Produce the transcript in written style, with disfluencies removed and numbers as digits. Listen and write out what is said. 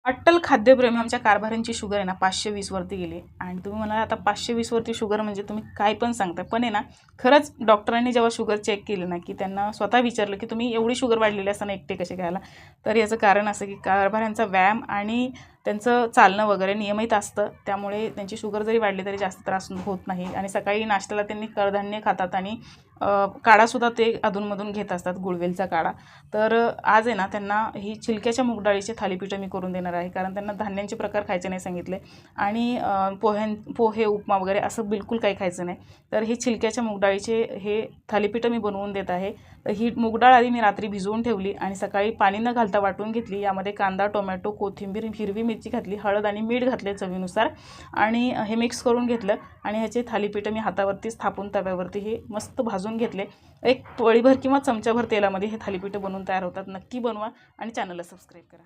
अट्टल खाद्यप्रेमी आमच्या कारभाऱ्यांची शुगर आहे ना 520 वरती गेली आणि तुम्ही म्हणाल आता 520 वरती शुगर म्हणजे तुम्ही काय पण सांगता, पण आहे ना खरंच डॉक्टरांनी जेव्हा शुगर चेक केली ना, की त्यांना स्वतः विचारलं की तुम्ही एवढी शुगर वाढलेली असताना एकटे कसे खायला, तर याचं कारण असं की कारभाऱ्यांचा व्यायाम आणि त्यांचं चालणं वगैरे नियमित असतं, त्यामुळे त्यांची शुगर जरी वाढली तरी जास्त त्रास होत नाही. आणि सकाळी नाश्त्याला त्यांनी कडधान्य खातात आणि काढासुद्धा ते अधूनमधून घेत असतात, गुळवेलचा काढा. तर आज आहे ना त्यांना ही छिलक्याच्या मूग डाळीचे थालीपीठं मी करून देणार आहे, कारण त्यांना धान्यांचे प्रकार खायचे नाही सांगितले आणि पोहे उपमा वगैरे असं बिलकुल काही खायचं नाही. तर हे छिलक्याच्या मूग डाळीचे हे थालीपीठं मी बनवून देत आहे. तर ही मूग डाळ आधी मी रात्री भिजवून ठेवली आणि सकाळी पाणी न घालता वाटून घेतली. यामध्ये कांदा, टोमॅटो, कोथिंबीर, हिरवी मिरची घातली, हळद आणि मीठ घातले चवीनुसार आणि हे मिक्स करून घेतलं आणि ह्याचे थालीपीठं मी हातावरतीच थापून तव्यावरती हे मस्त भाजून घेतले. एक पळीभर किंवा चमच्याभर तेलामध्ये हे थालीपीठं बनवून तयार होतात. नक्की बनवा आणि चॅनलला सबस्क्राईब करा.